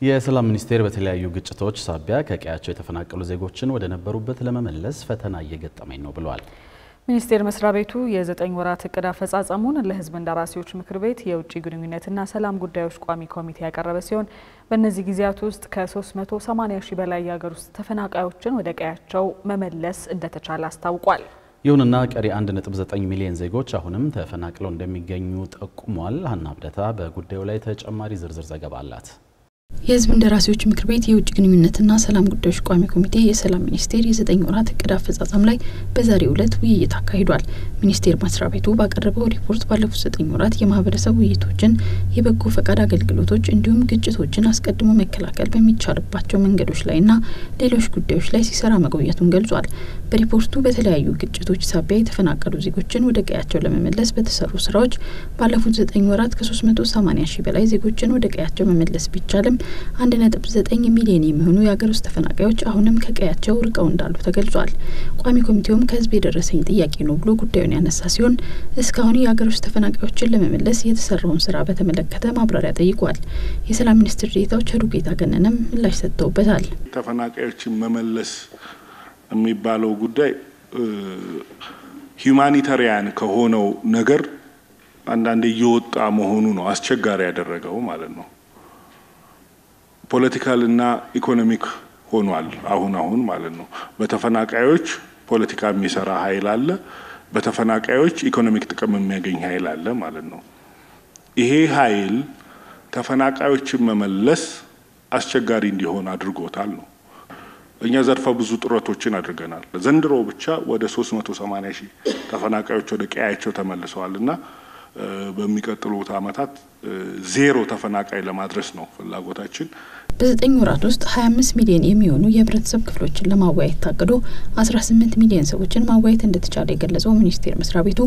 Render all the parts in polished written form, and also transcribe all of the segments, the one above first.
የሰላም ሚኒስቴር በተለያዩ ግጭቶች ሳቢያ ከቀያቸው የተፈናቀሉ ዜጎችን ወደ ነበሩበት ለመመለስ ፈተና እየገጠመኝ ነው ብለዋል። ሚኒስቴር መስሪያ ቤቱ የ9 ወራት እቅድ አፈጻጸሙን ለሕዝብ እንደራሴዎች ምክር ቤት የውጭ ግንኙነትና ሰላም ጉዳዮች ቋሚ ኮሚቴ ያቀረበ ሲሆን በእነዚህ ጊዜያት ውስጥ ከ380 ሺህ በላይ የሀገር ውስጥ ተፈናቃዮችን ወደ ቀያቸው መመለስ እንደተቻለ አስታውቋል። ይሁንና ቀሪ 1.9 ሚሊዮን ዜጎች አሁንም ተፈናቅለው እንደሚገኙ ጠቁሟል። ሀና አብደታ በጉዳዩ ላይ ተጨማሪ ዝርዝር ዘገባ አላት። የሕዝብ እንደራሴዎች ምክር ቤት የውጭ ግንኙነትና ሰላም ጉዳዮች ቋሚ ኮሚቴ የሰላም ሚኒስቴር የ9 ወራት እቅድ አፈጻጸም ላይ በዛሬው ዕለት ውይይት አካሂዷል። ሚኒስቴር መስሪያ ቤቱ ባቀረበው ሪፖርት ባለፉት 9 ወራት የማህበረሰብ ውይይቶችን፣ የበጎ ፈቃድ አገልግሎቶች እንዲሁም ግጭቶችን አስቀድሞ መከላከል በሚቻልባቸው መንገዶች ላይና ሌሎች ጉዳዮች ላይ ሲሰራ መቆየቱን ገልጿል። በሪፖርቱ በተለያዩ ግጭቶች ሳቢያ የተፈናቀሉ ዜጎችን ወደ ቀያቸው ለመመለስ በተሰሩ ስራዎች ባለፉት 9 ወራት ከ380 ሺህ በላይ ዜጎችን ወደ ቀያቸው መመለስ ቢቻልም 1.9 ሚሊዮን የሚሆኑ የሀገር ውስጥ ተፈናቃዮች አሁንም ከቀያቸው ርቀው እንዳሉ ተገልጿል። ቋሚ ኮሚቴውም ከህዝብ የደረሰኝ ጥያቄ ነው ብሎ ጉዳዩን ያነሳ ሲሆን እስካሁን የሀገር ውስጥ ተፈናቃዮችን ለመመለስ የተሰራውን ስራ በተመለከተ ማብራሪያ ጠይቋል። የሰላም ሚኒስትር ዴኤታው ቸሩጌታ ገነነም ምላሽ ሰጥተውበታል። ተፈናቃዮችን መመለስ የሚባለው ጉዳይ ሂዩማኒታሪያን ከሆነው ነገር አንዳንዴ እየወጣ መሆኑ ነው አስቸጋሪ ያደረገው ማለት ነው። ፖለቲካል እና ኢኮኖሚክ ሆኗል አሁን ማለት ነው። በተፈናቃዮች ፖለቲካ የሚሰራ ኃይል አለ፣ በተፈናቃዮች ኢኮኖሚክ ጥቅም የሚያገኝ ኃይል አለ ማለት ነው። ይሄ ኃይል ተፈናቃዮችን መመለስ አስቸጋሪ እንዲሆን አድርጎታል ነው። እኛ ዘርፈ ብዙ ጥረቶችን አድርገናል። ዘንድሮ ብቻ ወደ 380 ሺህ ተፈናቃዮች ወደ ቀያቸው ተመልሰዋልና በሚቀጥሉት አመታት ዜሮ ተፈናቃይ ለማድረስ ነው ፍላጎታችን። በ9 ወራት ውስጥ 25 ሚሊዮን የሚሆኑ የህብረተሰብ ክፍሎችን ለማዋየት ታቅዶ 18 ሚሊዮን ሰዎችን ማዋየት እንደተቻለ የገለጸው ሚኒስቴር መስሪያ ቤቱ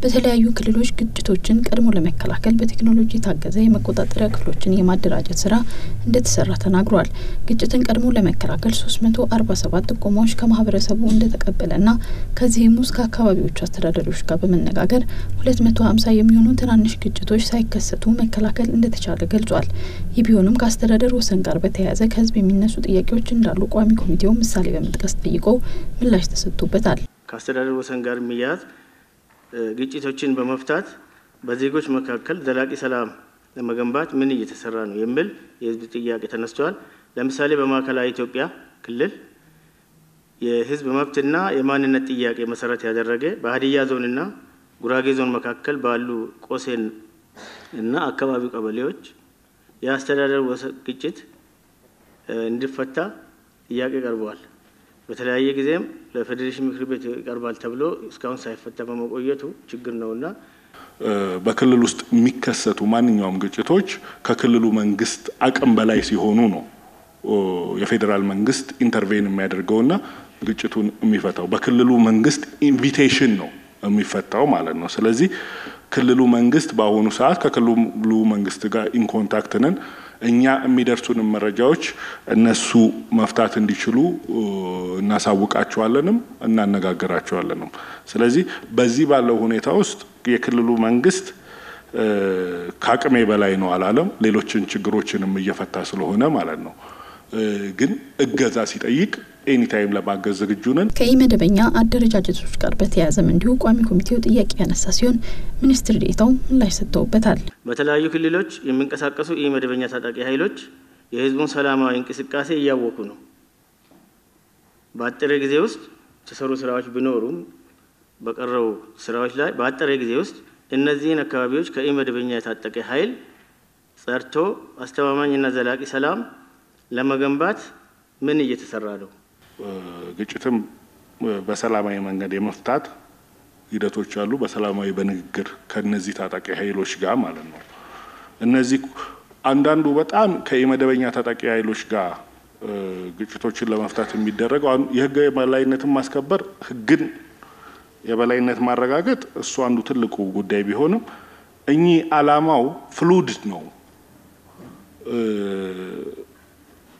በተለያዩ ክልሎች ግጭቶችን ቀድሞ ለመከላከል በቴክኖሎጂ የታገዘ የመቆጣጠሪያ ክፍሎችን የማደራጀት ስራ እንደተሰራ ተናግሯል። ግጭትን ቀድሞ ለመከላከል 347 ጥቆማዎች ከማህበረሰቡ እንደተቀበለና ከዚህም ውስጥ ከአካባቢዎቹ አስተዳዳሪዎች ጋር በመነጋገር 250 የሚሆኑ ትናንሽ ግጭቶች ሳይከሰቱ መከላከል እንደተቻለ ገልጿል። ይህ ቢሆንም ከአስተዳደር ወሰን ጋር በተያያዘ ከህዝብ የሚነሱ ጥያቄዎች እንዳሉ ቋሚ ኮሚቴው ምሳሌ በመጥቀስ ጠይቆ ምላሽ ተሰጥቶበታል። ከአስተዳደር ወሰን ጋር የሚያያዝ ግጭቶችን በመፍታት በዜጎች መካከል ዘላቂ ሰላም ለመገንባት ምን እየተሰራ ነው የሚል የህዝብ ጥያቄ ተነስቷል። ለምሳሌ በማዕከላዊ ኢትዮጵያ ክልል የህዝብ መብትና የማንነት ጥያቄ መሰረት ያደረገ በሀዲያ ዞንና ጉራጌ ዞን መካከል ባሉ ቆሴን እና አካባቢው ቀበሌዎች የአስተዳደር ወሰን ግጭት እንዲፈታ ጥያቄ ቀርቧል። በተለያየ ጊዜም ለፌዴሬሽን ምክር ቤት ይቀርባል ተብሎ እስካሁን ሳይፈታ በመቆየቱ ችግር ነውና በክልል ውስጥ የሚከሰቱ ማንኛውም ግጭቶች ከክልሉ መንግስት አቅም በላይ ሲሆኑ ነው የፌዴራል መንግስት ኢንተርቬን የሚያደርገውና ግጭቱን የሚፈታው። በክልሉ መንግስት ኢንቪቴሽን ነው የሚፈታው ማለት ነው። ስለዚህ ክልሉ መንግስት በአሁኑ ሰዓት ከክልሉ መንግስት ጋር ኢንኮንታክት ነን። እኛ የሚደርሱን መረጃዎች እነሱ መፍታት እንዲችሉ እናሳውቃቸዋለንም እናነጋግራቸዋለንም። ስለዚህ በዚህ ባለው ሁኔታ ውስጥ የክልሉ መንግስት ከአቅሜ በላይ ነው አላለም። ሌሎችን ችግሮችንም እየፈታ ስለሆነ ማለት ነው። ግን እገዛ ሲጠይቅ ኤኒ ታይም ለማገዝ ዝግጁ ነን። ከኢመደበኛ አደረጃጀቶች ጋር በተያያዘም እንዲሁ ቋሚ ኮሚቴው ጥያቄ ያነሳ ሲሆን ሚኒስትር ዴኤታው ምላሽ ሰጥተውበታል። በተለያዩ ክልሎች የሚንቀሳቀሱ ኢመደበኛ ታጣቂ ኃይሎች የህዝቡን ሰላማዊ እንቅስቃሴ እያወኩ ነው። በአጠረ ጊዜ ውስጥ የተሰሩ ስራዎች ቢኖሩም በቀረው ስራዎች ላይ በአጠረ ጊዜ ውስጥ እነዚህን አካባቢዎች ከኢመደበኛ የታጠቀ ኃይል ጸርቶ አስተማማኝና ዘላቂ ሰላም ለመገንባት ምን እየተሰራ ነው? ግጭትም በሰላማዊ መንገድ የመፍታት ሂደቶች አሉ። በሰላማዊ በንግግር ከነዚህ ታጣቂ ኃይሎች ጋር ማለት ነው። እነዚህ አንዳንዱ በጣም ከኢመደበኛ ታጣቂ ኃይሎች ጋር ግጭቶችን ለመፍታት የሚደረገው የህግ የበላይነትን ማስከበር፣ ህግን የበላይነት ማረጋገጥ እሱ አንዱ ትልቁ ጉዳይ ቢሆንም እኚህ አላማው ፍሉድ ነው።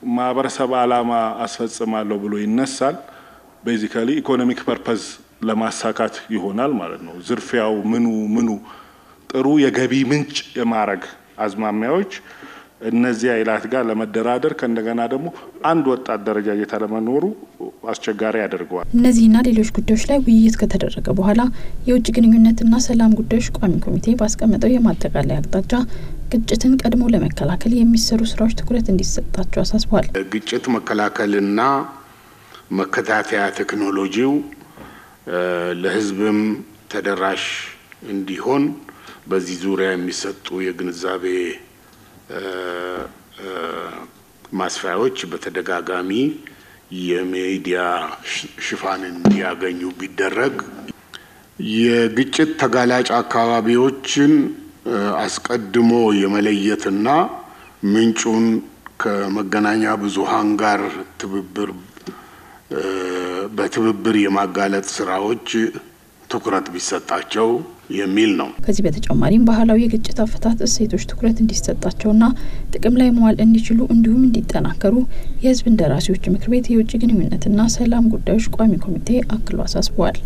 ማህበረሰብ አላማ አስፈጽማለሁ ብሎ ይነሳል። ቤዚካሊ ኢኮኖሚክ ፐርፐዝ ለማሳካት ይሆናል ማለት ነው። ዝርፊያው ምኑ ጥሩ የገቢ ምንጭ የማረግ አዝማሚያዎች እነዚህ ኃይላት ጋር ለመደራደር ከእንደገና ደግሞ አንድ ወጣት ደረጃጀት አለመኖሩ አስቸጋሪ ያደርገዋል። እነዚህና ሌሎች ጉዳዮች ላይ ውይይት ከተደረገ በኋላ የውጭ ግንኙነትና ሰላም ጉዳዮች ቋሚ ኮሚቴ ባስቀመጠው የማጠቃለያ አቅጣጫ ግጭትን ቀድሞ ለመከላከል የሚሰሩ ስራዎች ትኩረት እንዲሰጣቸው አሳስቧል። ግጭት መከላከልና መከታተያ ቴክኖሎጂው ለህዝብም ተደራሽ እንዲሆን በዚህ ዙሪያ የሚሰጡ የግንዛቤ ማስፋያዎች በተደጋጋሚ የሚዲያ ሽፋን እንዲያገኙ ቢደረግ የግጭት ተጋላጭ አካባቢዎችን አስቀድሞ የመለየትና ምንጩን ከመገናኛ ብዙሃን ጋር በትብብር የማጋለጥ ስራዎች ትኩረት ቢሰጣቸው የሚል ነው። ከዚህ በተጨማሪም ባህላዊ የግጭት አፈታት እሴቶች ትኩረት እንዲሰጣቸውና ጥቅም ላይ መዋል እንዲችሉ እንዲሁም እንዲጠናከሩ የህዝብ እንደራሴዎች ምክር ቤት የውጭ ግንኙነትና ሰላም ጉዳዮች ቋሚ ኮሚቴ አክሎ አሳስቧል።